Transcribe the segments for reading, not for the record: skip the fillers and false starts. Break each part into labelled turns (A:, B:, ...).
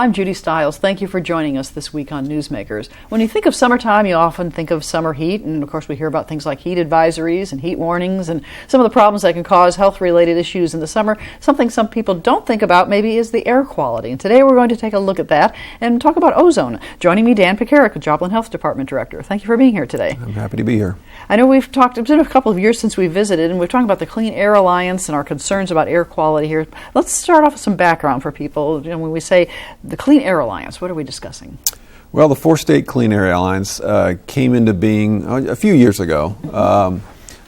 A: I'm Judy Stiles. Thank you for joining us this week on Newsmakers. When you think of summertime, you often think of summer heat, and of course we hear about things like heat advisories and heat warnings and some of the problems that can cause health-related issues in the summer. Something some people don't think about maybe is the air quality. And today we're going to take a look at that and talk about ozone. Joining me, Dan Pekarek, Joplin Health Department Director. Thank you for being here today.
B: I'm happy to be here.
A: I know we've talked, it's been a couple of years since we visited, and we're talking about the Clean Air Alliance and our concerns about air quality here. Let's start off with some background for people. You know, when we say the Clean Air Alliance, what are we discussing?
B: Well, the four-state Clean Air Alliance came into being a few years ago.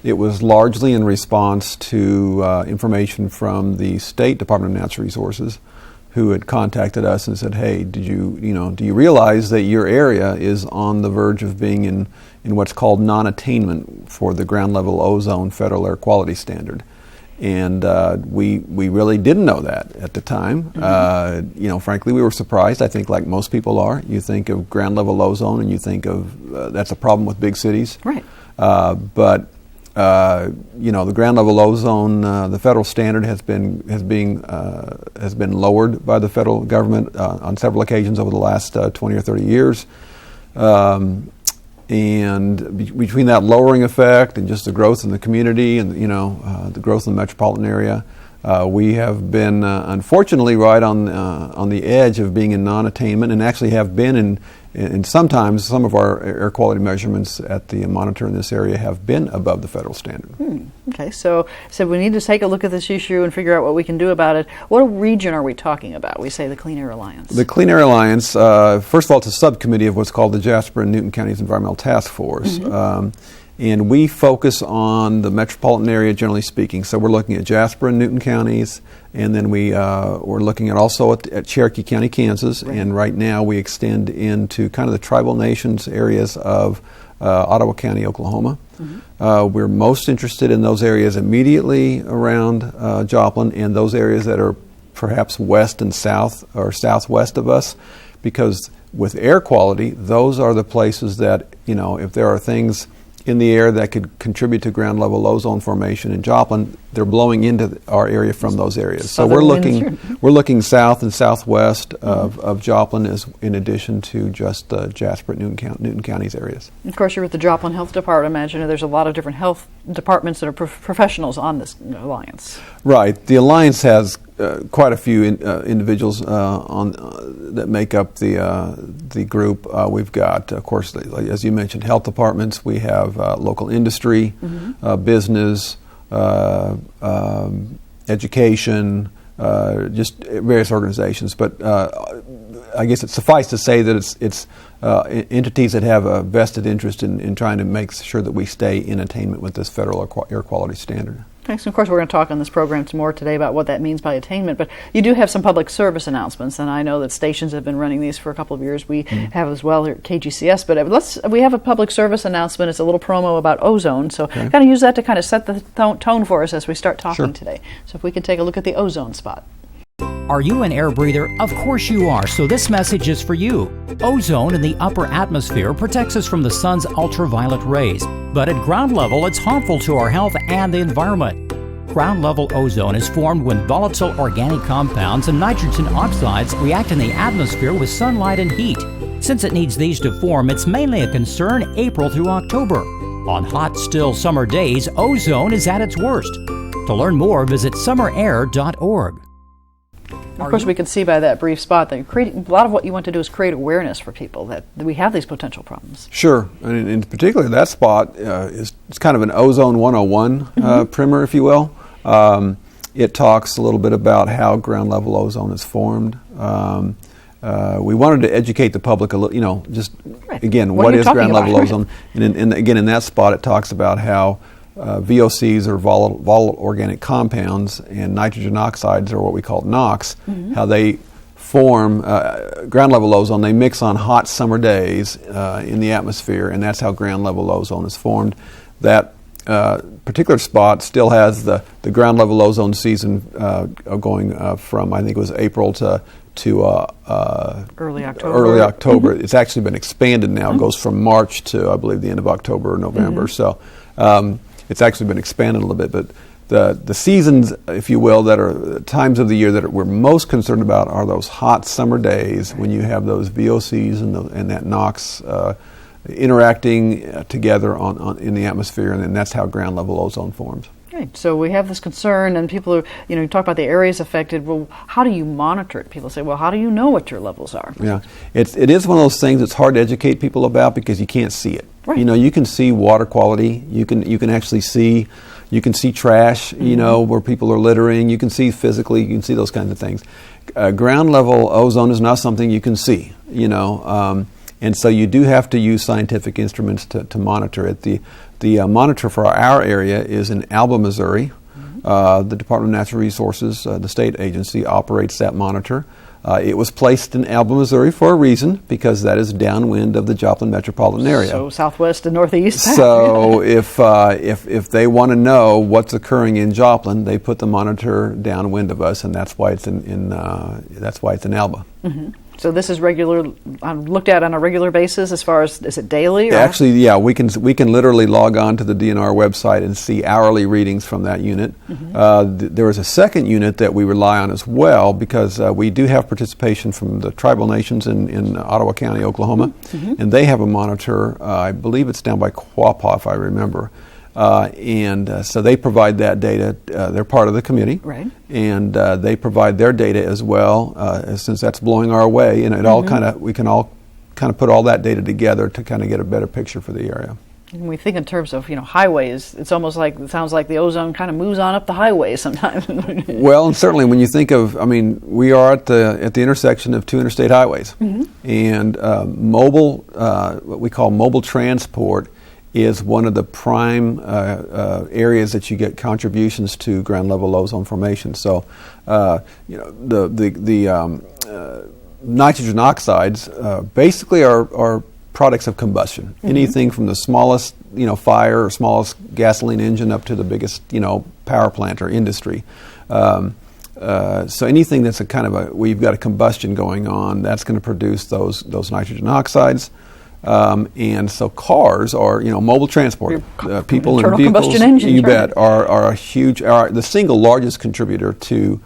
B: It was largely in response to information from the State Department of Natural Resources, who had contacted us and said, "Hey, do you realize that your area is on the verge of being in what's called non-attainment for the ground level ozone federal air quality standard?" And we really didn't know that at the time. Frankly, we were surprised. I think, like most people are, you think of ground level ozone and you think of that's a problem with big cities.
A: Right.
B: But the ground level ozone, the federal standard has been lowered by the federal government on several occasions over the last 20 or 30 years. And between that lowering effect and just the growth in the community and the growth in the metropolitan area, we have been unfortunately right on the edge of being in non-attainment, and actually have been in sometimes some of our air quality measurements at the monitor in this area have been above the federal standard.
A: Okay, so we need to take a look at this issue and figure out what we can do about it. What region are we talking about? We say the Clean Air Alliance. The
B: Clean Air Alliance, first of all, it's a subcommittee of what's called the Jasper and Newton Counties Environmental Task Force. And we focus on the metropolitan area, generally speaking. So we're looking at Jasper and Newton counties, and then we're looking at also at Cherokee County, Kansas, and right now we extend into kind of the tribal nations areas of Ottawa County, Oklahoma. We're most interested in those areas immediately around Joplin, and those areas that are perhaps west and south or southwest of us, because with air quality, those are the places that, if there are things in the air that could contribute to ground level ozone formation in Joplin, they're blowing into our area from those areas. So we're looking south and southwest of Joplin, as in addition to just Jasper and Newton counties areas.
A: Of course, you're with the Joplin Health Department. I imagine there's a lot of different health departments that are professionals on this alliance. Right.
B: The alliance has quite a few individuals that make up the group. We've got, of course, as you mentioned, health departments. We have local industry, business, education, just various organizations. But I guess it's suffice to say that it's entities that have a vested interest in trying to make sure that we stay in attainment with this federal air quality standard.
A: Thanks. And of course, we're going to talk on this program some more today about what that means by attainment, but you do have some public service announcements, and I know that stations have been running these for a couple of years. We have as well here at KGCS, but we have a public service announcement. It's a little promo about ozone, so kind of use that to kind of set the tone for us as we start talking today. So if we could take a look at the ozone spot.
C: Are you an air breather? Of course you are, so this message is for you. Ozone in the upper atmosphere protects us from the sun's ultraviolet rays, but at ground level it's harmful to our health and the environment. Ground level ozone is formed when volatile organic compounds and nitrogen oxides react in the atmosphere with sunlight and heat. Since it needs these to form, it's mainly a concern April through October. On hot, still summer days, ozone is at its worst. To learn more, visit summerair.org.
A: Of course, we can see by that brief spot that a lot of what you want to do is create awareness for people that we have these potential problems.
B: Sure. And in particular, that spot is kind of an Ozone 101 primer, if you will. It talks a little bit about how ground level ozone is formed. We wanted to educate the public a little, again, what is ground level ozone? And again, in that spot, it talks about how VOCs, or volatile organic compounds, and nitrogen oxides, or what we call NOx, how they form ground level ozone. They mix on hot summer days in the atmosphere, and that's how ground level ozone is formed. That particular spot still has the ground level ozone season going from, I think it was April to
A: early October.
B: It's actually been expanded now. It goes from March to, I believe, the end of October or November. So it's actually been expanded a little bit, but the seasons, if you will, that are times of the year that we're most concerned about are those hot summer days when you have those VOCs and that NOx interacting together in the atmosphere, and then that's how ground level ozone forms.
A: Okay, so we have this concern, and people are, you talk about the areas affected. Well, how do you monitor it? People say, well, how do you know what your levels are?
B: Yeah, it is one of those things that's hard to educate people about because you can't see it.
A: Right.
B: You can see water quality. You can actually see. You can see trash, where people are littering. You can see physically. You can see those kinds of things. Ground level ozone is not something you can see. And so you do have to use scientific instruments to monitor it. The monitor for our area is in Alba, Missouri. The Department of Natural Resources, the state agency, operates that monitor. It was placed in Alba, Missouri for a reason, because that is downwind of the Joplin metropolitan area.
A: So southwest and northeast.
B: So if they want to know what's occurring in Joplin, they put the monitor downwind of us, and that's why it's in Alba.
A: Mm-hmm. So this is looked at on a regular basis. As far as, is it daily? Or?
B: Actually, yeah, we can literally log on to the DNR website and see hourly readings from that unit. Mm-hmm. There is a second unit that we rely on as well, because we do have participation from the tribal nations in Ottawa County, Oklahoma, mm-hmm. and they have a monitor. I believe it's down by Quapaw, if I remember. So they provide that data. They're part of the committee,
A: right?
B: And they provide their data as well, since that's blowing our way. And we can all kind of put all that data together to kind of get a better picture for the area.
A: When we think in terms of highways, it sounds like the ozone kind of moves on up the highway sometimes.
B: Well, and certainly when you think of, we are at the intersection of two interstate highways, mm-hmm. and what we call mobile transport is one of the prime areas that you get contributions to ground level ozone formation. So, the nitrogen oxides basically are products of combustion. Mm-hmm. Anything from the smallest fire or smallest gasoline engine up to the biggest power plant or industry. So anything that's where you've got a combustion going on, that's going to produce those nitrogen oxides. And so cars are, mobile transport, people and vehicles,
A: combustion engine,
B: you bet, are the single largest contributor to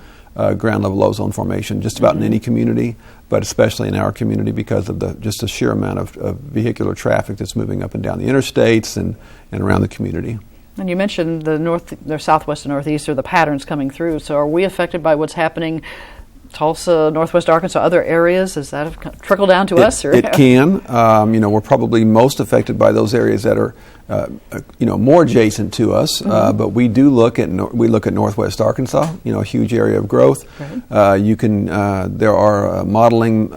B: ground level ozone formation, just about mm-hmm. in any community, but especially in our community because of the sheer amount of vehicular traffic that's moving up and down the interstates and around the community.
A: And you mentioned the southwest and northeast are the patterns coming through. So are we affected by what's happening? Tulsa, northwest Arkansas, other areas? Does that have trickled down to us? Or?
B: It can. We're probably most affected by those areas that are, more adjacent to us. Mm-hmm. But we do look at northwest Arkansas. A huge area of growth. Right. There are modeling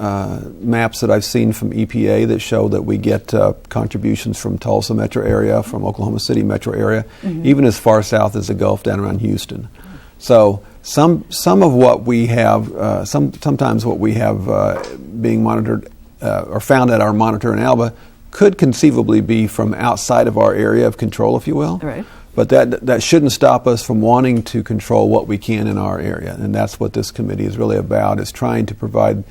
B: maps that I've seen from EPA that show that we get contributions from Tulsa metro area, from Oklahoma City metro area, mm-hmm. even as far south as the Gulf down around Houston. So some of what we have, sometimes what we have being monitored or found at our monitor in Alba could conceivably be from outside of our area of control, if you will.
A: Right.
B: But that shouldn't stop us from wanting to control what we can in our area, and that's what this committee is really about: is trying to provide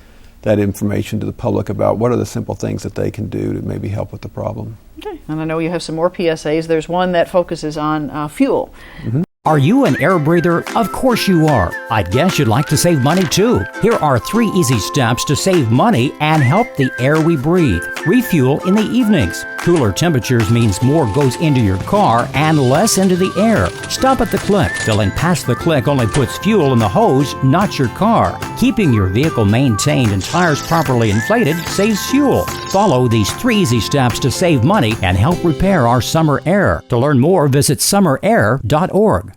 B: that information to the public about what are the simple things that they can do to maybe help with the problem.
A: Okay. And I know you have some more PSAs. There's one that focuses on fuel.
B: Mm-hmm.
C: Are you an air breather? Of course you are. I'd guess you'd like to save money too. Here are 3 easy steps to save money and help the air we breathe. Refuel in the evenings. Cooler temperatures means more goes into your car and less into the air. Stop at the click. Filling past the click only puts fuel in the hose, not your car. Keeping your vehicle maintained and tires properly inflated saves fuel. Follow these 3 easy steps to save money and help repair our summer air. To learn more, visit summer.air.org.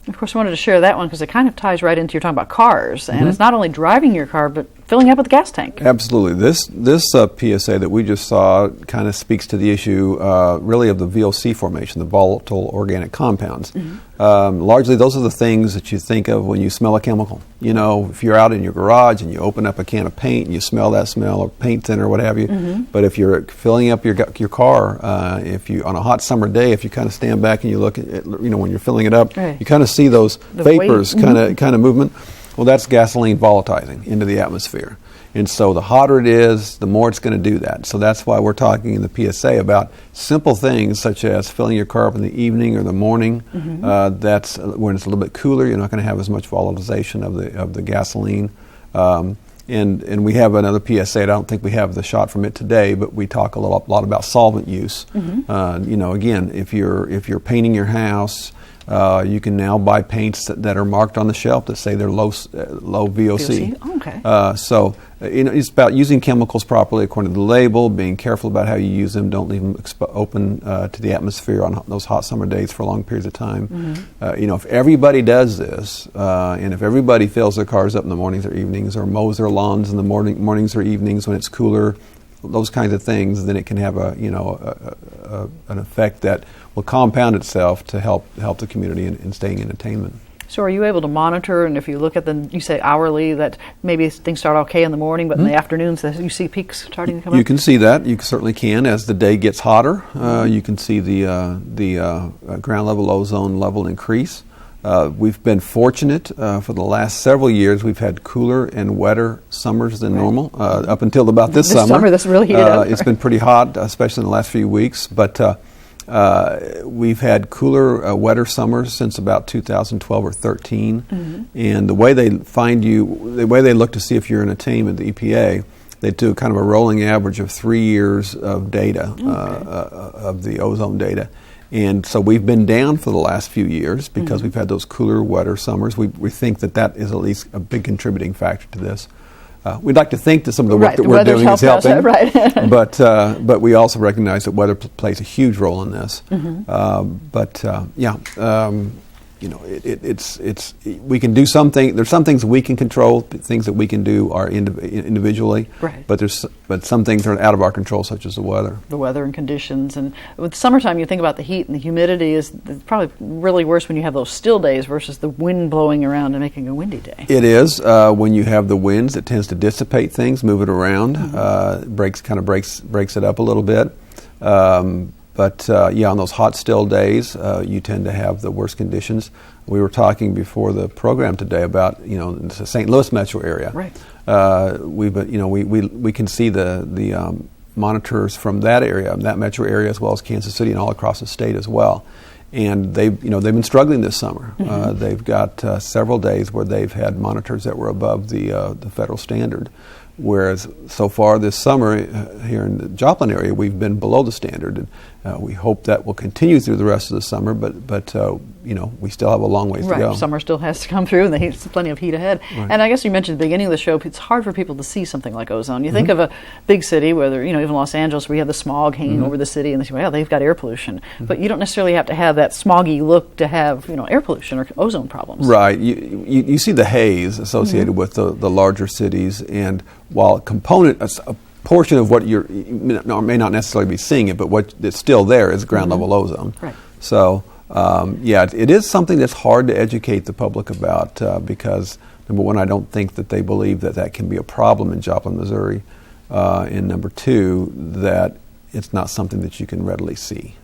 A: Of course, I wanted to share that one because it kind of ties right into you're talking about cars, and
B: mm-hmm.
A: it's not only driving your car, but filling up with the gas tank.
B: Absolutely. This PSA that we just saw kind of speaks to the issue really of the VOC formation, the volatile organic compounds. Mm-hmm. Largely, those are the things that you think of when you smell a chemical. If you're out in your garage and you open up a can of paint and you smell that smell, or paint thinner, or what have you. Mm-hmm. But if you're filling up your car, if you on a hot summer day, if you kind of stand back and you look at when you're filling it up, right. you kind of see those vapors kind of movement. Well, that's gasoline volatilizing into the atmosphere. And so the hotter it is, the more it's going to do that. So that's why we're talking in the PSA about simple things such as filling your car up in the evening or the morning. That's when it's a little bit cooler. You're not going to have as much volatilization of the gasoline. And we have another PSA. I don't think we have the shot from it today, but we talk a lot about solvent use. Again, if you're painting your house, you can now buy paints that are marked on the shelf that say they're low VOC.
A: Okay.
B: So it's about using chemicals properly according to the label, being careful about how you use them. Don't leave them open to the atmosphere on those hot summer days for long periods of time. If everybody does this, and if everybody fills their cars up in the mornings or evenings, or mows their lawns in the mornings or evenings when it's cooler, those kinds of things, then it can have an effect that will compound itself to help the community in staying in attainment.
A: So are you able to monitor, and if you look at them, you say hourly, that maybe things start okay in the morning, but in the afternoons you see peaks starting to come up?
B: You can see that. You certainly can. As the day gets hotter, you can see the ground level ozone level increase. We've been fortunate for the last several years. We've had cooler and wetter summers than normal up until about this summer.
A: This summer, that's really heated up.
B: It's been pretty hot, especially in the last few weeks. But we've had cooler, wetter summers since about 2012 or 13. And the way they look to see if you're in attainment, the EPA, they do kind of a rolling average of 3 years of data, of the ozone data. And so we've been down for the last few years because we've had those cooler, wetter summers. We think that is at least a big contributing factor to this. We'd like to think that some of the work that we're doing is helping, but we also recognize that weather plays a huge role in this. We can do something. There's some things we can control. Things that we can do are individually.
A: Right.
B: But some things are out of our control, such as the weather.
A: The weather and conditions, and with summertime, you think about the heat and the humidity is probably really worse when you have those still days versus the wind blowing around and making a windy day. It is
B: when you have the winds. It tends to dissipate things, move it around, breaks it up a little bit. But on those hot, still days, you tend to have the worst conditions. We were talking before the program today about the St. Louis metro area.
A: Right.
B: We can see the monitors from that area, that metro area, as well as Kansas City and all across the state as well. And they've been struggling this summer. They've got several days where they've had monitors that were above the federal standard. Whereas so far this summer here in the Joplin area, we've been below the standard, and we hope that will continue through the rest of the summer. But we still have a long ways to go.
A: Summer still has to come through, and there's plenty of heat ahead. Right. And I guess you mentioned at the beginning of the show, it's hard for people to see something like ozone. You think of a big city, whether even Los Angeles, where you have the smog hanging over the city, and they say, well, they've got air pollution. But you don't necessarily have to have that smoggy look to have air pollution or ozone problems.
B: Right. You see the haze associated with the larger cities, and while a portion of what you may not necessarily be seeing it, but what is still there is ground level ozone.
A: Right.
B: So it is something that's hard to educate the public about because number one, I don't think that they believe that can be a problem in Joplin, Missouri, and number two, that it's not something that you can readily see.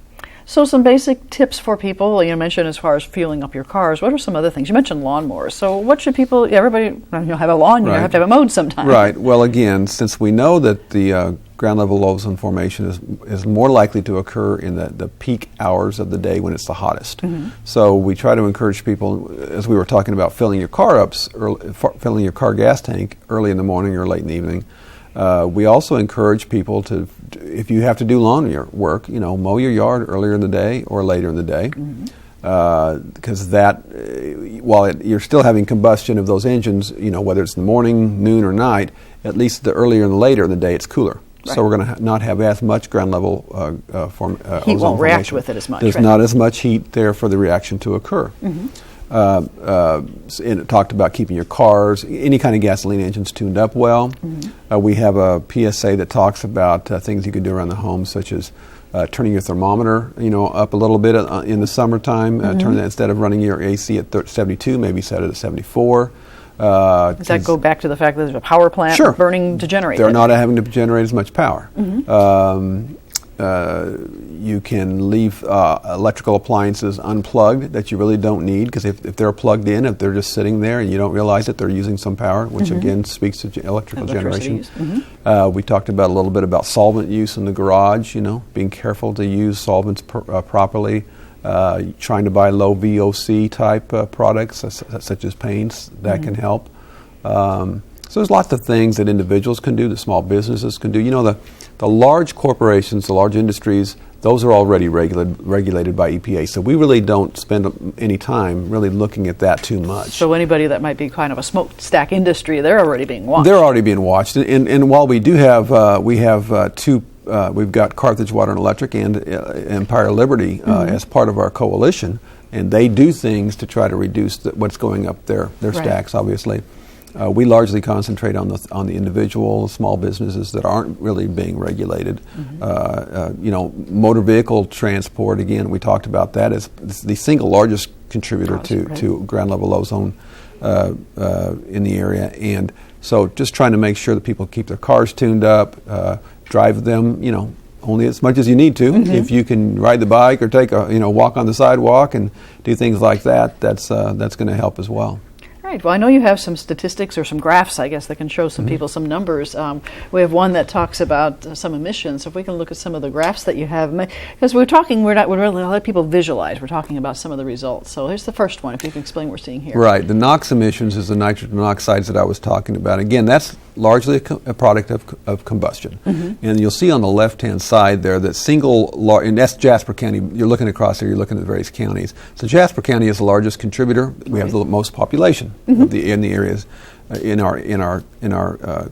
A: So some basic tips for people, you mentioned as far as fueling up your cars. What are some other things? You mentioned lawnmowers. So what should people, everybody have a lawn, you have to have it mowed sometime.
B: Right. Well, again, since we know that the ground level ozone formation is more likely to occur in the peak hours of the day when it's the hottest. So we try to encourage people, as we were talking about filling your car filling your car gas tank early in the morning or late in the evening. We also encourage people to, if you have to do lawn work, mow your yard earlier in the day or later in the day, because while you're still having combustion of those engines, whether it's in the morning, noon, or night, at least the earlier and the later in the day, it's cooler. Right. So we're going to not have as much ground level
A: heat
B: ozone
A: won't react
B: formation.
A: with it as much.
B: There's not as much heat there for the reaction to occur. And it talked about keeping your cars, any kind of gasoline engines, tuned up well. We have a PSA that talks about things you can do around the home, such as turning your thermometer, up a little bit in the summertime. Turn that, instead of running your AC at 72, maybe set it at 74.
A: Does that go back to the fact that there's a power plant burning to generate?
B: They're not having to generate as much power. you can leave electrical appliances unplugged that you really don't need, because if they're plugged in, if they're just sitting there and you don't realize it, they're using some power, which again speaks to electrical generation. We talked about a little bit about solvent use in the garage, being careful to use solvents properly, trying to buy low VOC type products such as paints, that can help. So there's lots of things that individuals can do, that small businesses can do. The large corporations, the large industries, those are already regulated by EPA. So we really don't spend any time really looking at that too much.
A: So anybody that might be kind of a smokestack industry, they're already being watched.
B: They're already being watched. And while we do have, we have two, we've got Carthage Water and Electric and Empire Liberty as part of our coalition, and they do things to try to reduce what's going up their stacks, obviously. We largely concentrate on the individual, small businesses that aren't really being regulated. Motor vehicle transport, again, we talked about that, is the single largest contributor to ground level ozone in the area. And so just trying to make sure that people keep their cars tuned up, drive them, only as much as you need to. If you can ride the bike or take a, walk on the sidewalk and do things like that, that's going to help as well.
A: Right. Well, I know you have some statistics or some graphs, I guess, that can show some people some numbers. We have one that talks about some emissions. So if we can look at some of the graphs that you have, because we're really let people visualize. We're talking about some of the results. So here's the first one, if you can explain what we're seeing here.
B: Right. The NOx emissions is the nitrogen oxides that I was talking about. Again, that's largely a product of combustion. And you'll see on the left-hand side there that and that's Jasper County. You're looking across there, you're looking at various counties. So Jasper County is the largest contributor. We have the most population in the areas in our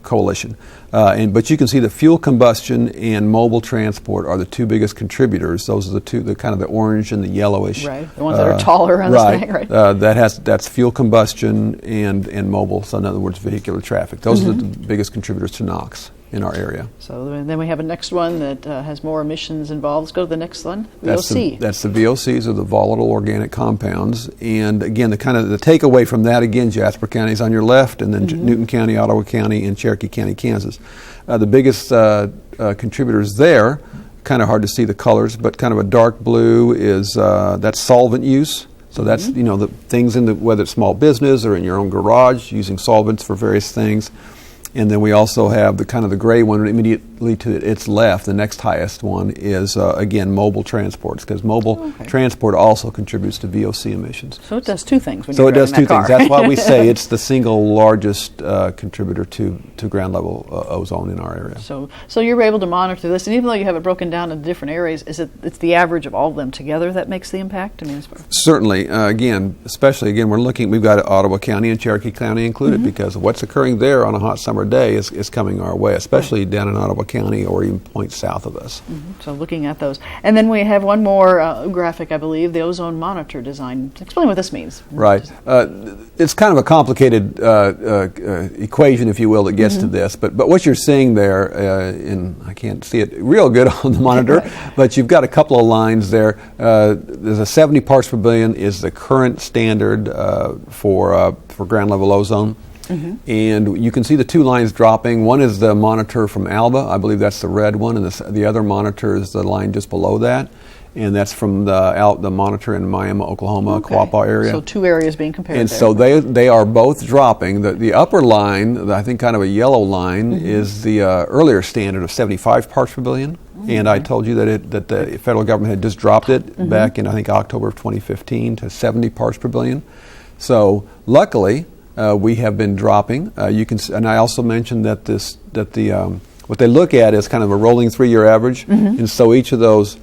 B: coalition. But you can see that fuel combustion and mobile transport are the two biggest contributors. Those are the kind of the orange and the yellowish.
A: Right, the ones that are taller on the stack, right?
B: That's fuel combustion and mobile, so in other words, vehicular traffic. Those are the biggest contributors to NOx in our area.
A: So then we have a next one that has more emissions involved. Let's go to the next one, VOC.
B: That's the VOCs, or the volatile organic compounds. And again, the takeaway from that, again, Jasper County is on your left, and then Newton County, Ottawa County, and Cherokee County, Kansas. The biggest contributors there, kind of hard to see the colors, but kind of a dark blue is that's solvent use. So that's the things whether it's small business or in your own garage, using solvents for various things. And then we also have the gray one immediately to its left. The next highest one is, again, mobile transports, because mobile transport also contributes to VOC emissions.
A: So it does two things when
B: so
A: you're
B: it does
A: driving
B: two
A: that car.
B: things. That's why we say it's the single largest contributor to ground level ozone in our area.
A: So you're able to monitor this, and even though you have it broken down into different areas, it's the average of all of them together that makes the impact?
B: Certainly. We're looking, we've got Ottawa County and Cherokee County included, because what's occurring there on a hot summer day is coming our way, especially down in Ottawa County or even points south of us.
A: So looking at those. And then we have one more graphic, I believe, the ozone monitor design. Explain what this means.
B: Right. It's kind of a complicated equation, if you will, that gets to this. But what you're seeing there, and I can't see it real good on the monitor, but you've got a couple of lines there. There's a 70 parts per billion is the current standard for ground level ozone. And you can see the two lines dropping. One is the monitor from Alba, I believe that's the red one, and the other monitor is the line just below that, and that's from the monitor in Miami, Oklahoma, Quapaw area.
A: So two areas being compared.
B: And
A: there.
B: so they are both dropping. The upper line, I think kind of a yellow line, is the earlier standard of 75 parts per billion. And I told you that the federal government had just dropped it back in, I think, October of 2015 to 70 parts per billion. So luckily, we have been dropping. And I also mentioned that what they look at is kind of a rolling 3-year average, and so each of those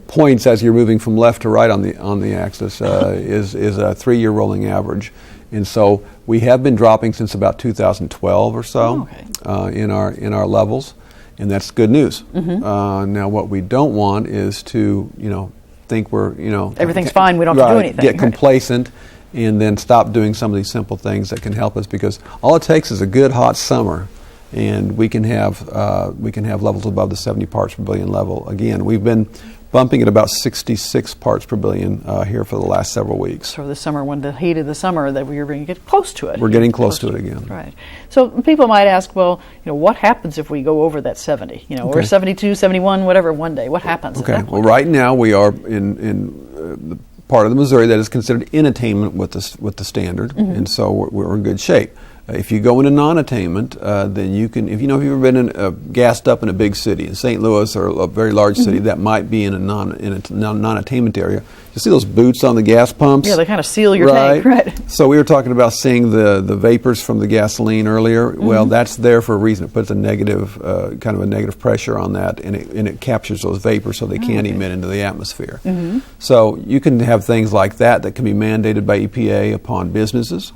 B: points as you're moving from left to right on the axis is a 3-year rolling average, and so we have been dropping since about 2012 or so in our levels, and that's good news. Now, what we don't want is to think we're
A: everything's fine. We don't have to do anything.
B: Get complacent. And then stop doing some of these simple things that can help us, because all it takes is a good hot summer, and we can have levels above the 70 parts per billion level. Again, we've been bumping at about 66 parts per billion here for the last several weeks.
A: So this summer, when the heat of the summer, that we're going to get close to it.
B: We're getting close to it again.
A: Right. So people might ask, well, what happens if we go over that 70? Or 72, 71, whatever, one day. What happens?
B: Okay. Well, right now we are in the part of the Missouri that is considered in attainment with the standard, and so we're in good shape. If you go into non-attainment, then you can, if you've ever been gassed up in a big city, in St. Louis or a very large city, that might be in a non-attainment area. You see those boots on the gas pumps?
A: Yeah, they kind of seal your tank, right?
B: So we were talking about seeing the vapors from the gasoline earlier. Well, that's there for a reason. It puts a negative, kind of a negative pressure on that, and it captures those vapors so they can't emit into the atmosphere. So you can have things like that can be mandated by EPA upon businesses.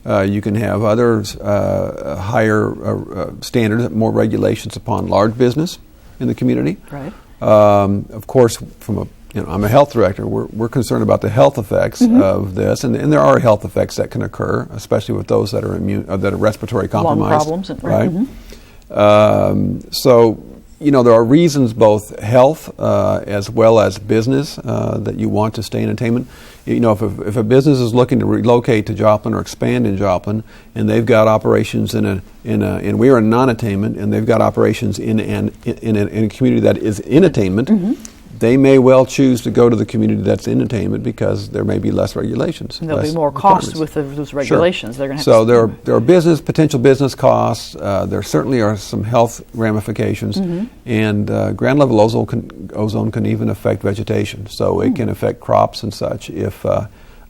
B: You can have other higher standards, more regulations upon large business in the community.
A: Right.
B: Of course, I'm a health director. We're concerned about the health effects of this, and there are health effects that can occur, especially with those that are that are respiratory compromised.
A: Lung problems,
B: right? So, there are reasons, both health as well as business, that you want to stay in attainment. If a business is looking to relocate to Joplin or expand in Joplin, and they've got operations and we're in non-attainment, and they've got operations in a community that is in attainment, they may well choose to go to the community that's in attainment because there may be less regulations.
A: And there'll be more costs with those regulations.
B: Sure. They're going to have there are potential business costs. There certainly are some health ramifications, and ground level ozone can even affect vegetation. So it can affect crops and such. If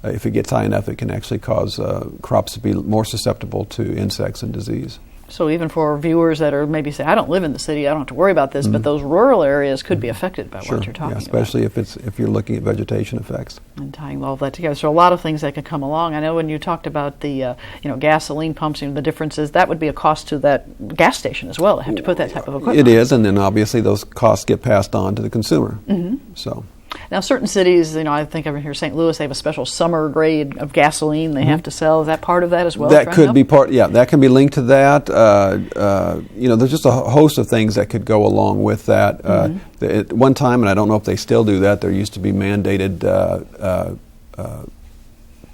B: it gets high enough, it can actually cause crops to be more susceptible to insects and disease.
A: So even for viewers that are maybe say, I don't live in the city, I don't have to worry about this, but those rural areas could be affected by what you're talking
B: especially
A: about.
B: if you're looking at vegetation effects.
A: And tying all of that together. So a lot of things that can come along. I know when you talked about the gasoline pumps, the differences, that would be a cost to that gas station as well. They have to put that type of equipment.
B: It is, and then obviously those costs get passed on to the consumer. So.
A: Now, certain cities, I think over here, St. Louis, they have a special summer grade of gasoline they have to sell. Is that part of that as well?
B: That could be part. Yeah, that can be linked to that. There's just a host of things that could go along with that. At one time, and I don't know if they still do that, there used to be mandated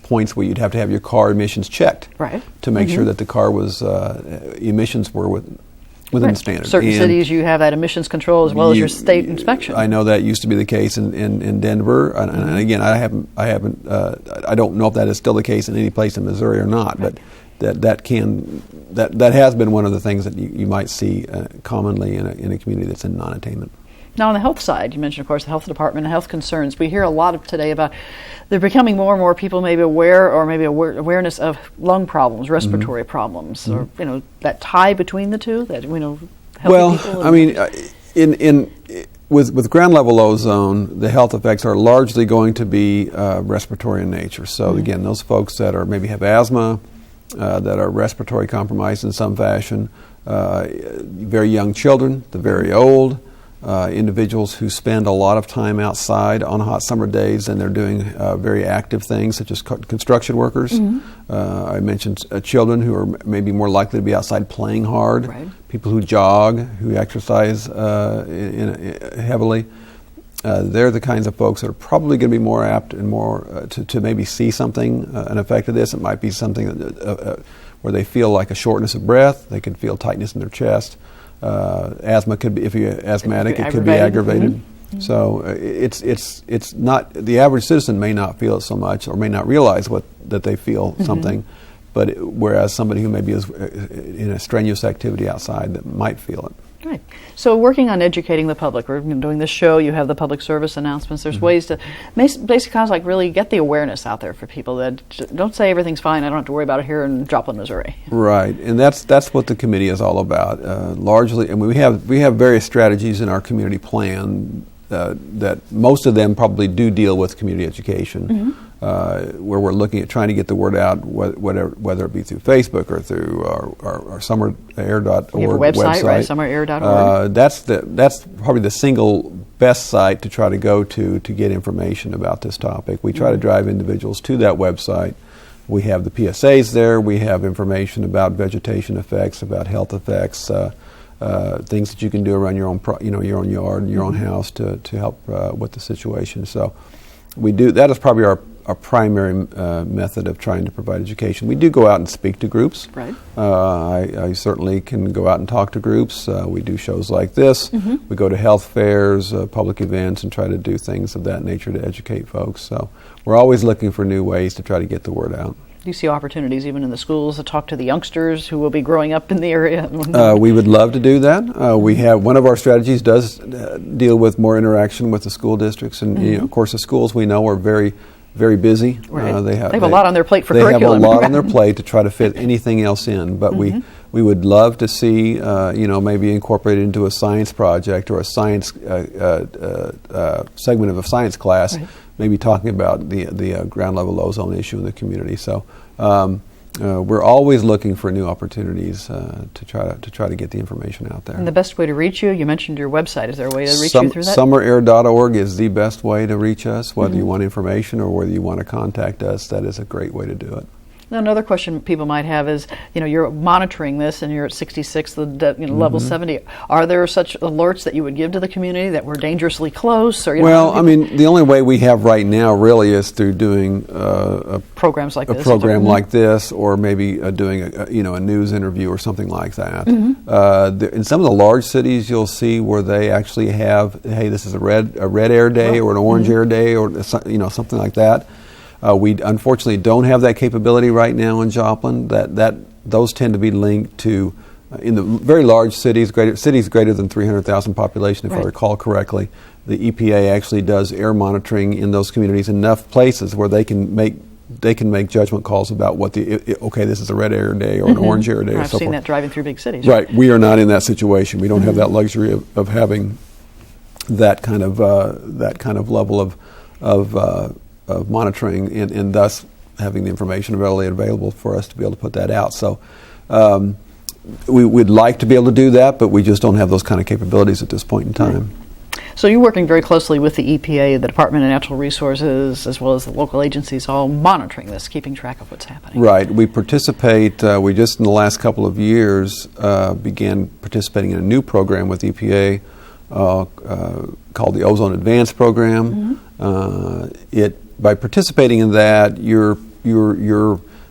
B: points where you'd have to have your car emissions checked,
A: right,
B: to make sure that the car was emissions were within standards.
A: Certain cities, you have that emissions control as well as your state inspection.
B: I know that used to be the case in Denver, and again, I don't know if that is still the case in any place in Missouri or not, but that has been one of the things that you might see commonly in a community that's in non-attainment.
A: Now, on the health side, you mentioned, of course, the health department and health concerns. We hear a lot today about they're becoming more and more people maybe aware, or maybe awareness of lung problems, respiratory problems, or that tie between the two. That
B: Well, I mean, with ground level ozone, the health effects are largely going to be respiratory in nature. So again, those folks that maybe have asthma, that are respiratory compromised in some fashion, very young children, the very old. Individuals who spend a lot of time outside on hot summer days, and they're doing very active things such as construction workers. I mentioned children who are maybe more likely to be outside playing hard, people who jog, who exercise heavily. They're the kinds of folks that are probably going to be more apt and more to maybe see something, an effect of this. It might be something where they feel like a shortness of breath, they could feel tightness in their chest. Asthma could be, if you're asthmatic, it could be aggravated. So it's not, the average citizen may not feel it so much, or may not realize that they feel something, but whereas somebody who maybe is in a strenuous activity outside that might feel it.
A: Right. So working on educating the public, we're doing this show, you have the public service announcements, there's ways to basically kind of like really get the awareness out there for people that don't say everything's fine, I don't have to worry about it here in Joplin, Missouri. Right,
B: and that's what the committee is all about. Largely, and we have various strategies in our community plan that most of them probably do deal with community education. Where we're looking at trying to get the word out, whether it be through Facebook or through our summerair.org
A: you have a website, right? Summerair.org.
B: That's probably the single best site to try to go to get information about this topic. We try to drive individuals to that website. We have the PSAs there. We have information about vegetation effects, about health effects. things that you can do around your own your own yard and your own house to help with the situation. So we do that is probably our primary method of trying to provide education. We do go out and speak to groups.
A: Right.
B: I certainly can go out and talk to groups. We do shows like this. We go to health fairs, public events, and try to do things of that nature to educate folks. So we're always looking for new ways to try to get the word out.
A: Do you see opportunities even in the schools to talk to the youngsters who will be growing up in the area?
B: We would love to do that. We have one of our strategies does deal with more interaction with the school districts, and of course the schools we know are very busy.
A: Right. They have a lot on their plate for curriculum.
B: They have a lot on their plate to try to fit anything else in, but we would love to see maybe incorporated into a science project or a science segment of a science class, maybe talking about the ground level ozone issue in the community. So we're always looking for new opportunities to try to get the information out there.
A: And the best way to reach you mentioned your website. Is there a way to reach you through that?
B: Summerair.org is the best way to reach us, whether you want information or whether you want to contact us. That is a great way to do it.
A: Now, another question people might have is, you're monitoring this and you're at 66, level 70. Are there such alerts that you would give to the community that we're dangerously close? Or,
B: the only way we have right now really is through doing
A: programs like this.
B: A program like this, or maybe doing a news interview or something like that. In some of the large cities, you'll see where they actually have, hey, this is a red air day or an orange air day, or something like that. We unfortunately don't have that capability right now in Joplin. Those tend to be linked to, in the very large cities greater than 300,000 population, if I recall correctly. The EPA actually does air monitoring in those communities, enough places where they can make judgment calls about what this is a red air day or an orange air day.
A: I've seen that driving through big cities.
B: Right. We are not in that situation. We don't have that luxury of having that kind of level of monitoring, and thus having the information readily available for us to be able to put that out. So we would like to be able to do that, but we just don't have those kind of capabilities at this point in time.
A: So you're working very closely with the EPA, the Department of Natural Resources, as well as the local agencies, all monitoring this, keeping track of what's happening. Right.
B: We participate, we just in the last couple of years began participating in a new program with EPA called the Ozone Advance Program. By participating in that, you're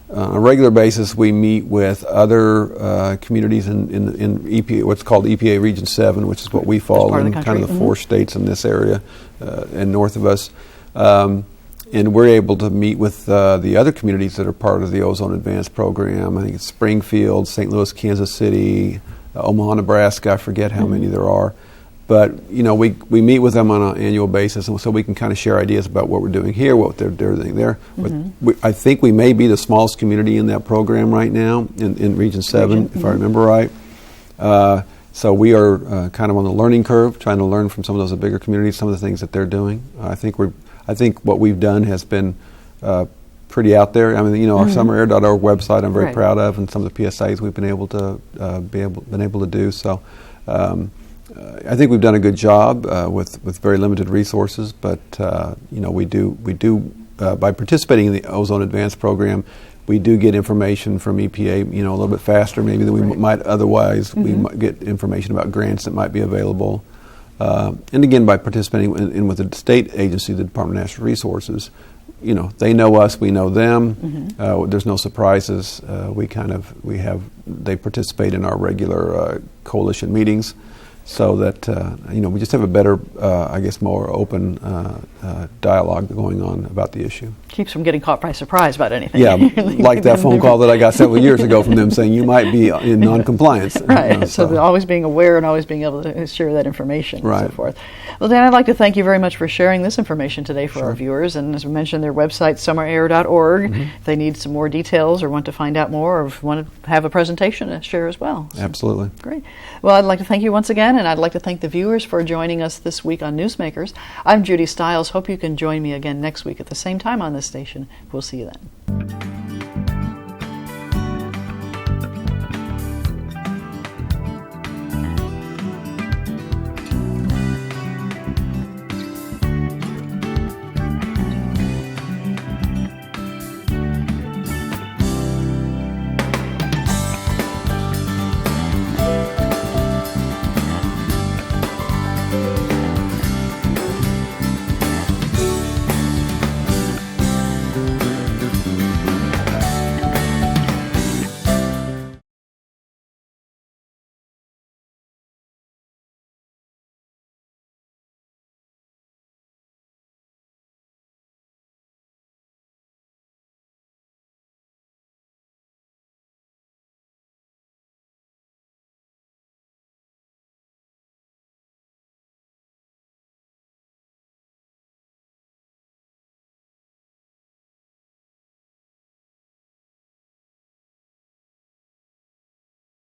B: on a regular basis, we meet with other communities in EPA, what's called EPA Region 7, which is what we fall in, kind of the 4 states in this area and north of us. And we're able to meet with the other communities that are part of the Ozone Advance Program. I think it's Springfield, St. Louis, Kansas City, Omaha, Nebraska. I forget how many there are. But, we meet with them on an annual basis, and so we can kind of share ideas about what we're doing here, what they're doing there. I think we may be the smallest community in that program right now, in Region 7, if I remember right. So we are kind of on the learning curve, trying to learn from some of those bigger communities, some of the things that they're doing. I think what we've done has been pretty out there. I mean, our summerair.org website I'm very proud of, and some of the PSAs we've been able to do. So I think we've done a good job with very limited resources, but we do by participating in the Ozone Advance Program, we do get information from EPA, a little bit faster maybe than we might otherwise. We might get information about grants that might be available, and again, by participating in with the state agency, the Department of Natural Resources, they know us, we know them. There's no surprises. They participate in our regular coalition meetings. So that we just have a better, more open dialogue going on about the issue.
A: Keeps from getting caught by surprise about anything.
B: Yeah, like that phone call that I got several years ago from them saying you might be in non-compliance.
A: Right. So always being aware and always being able to share that information and so forth. Well, Dan, I'd like to thank you very much for sharing this information today for our viewers. And as we mentioned, their website, summerair.org. If they need some more details or want to find out more, or want to have a presentation to share as well. So,
B: absolutely.
A: Great. Well, I'd like to thank you once again, and I'd like to thank the viewers for joining us this week on Newsmakers. I'm Judy Stiles. Hope you can join me again next week at the same time on this station. We'll see you then.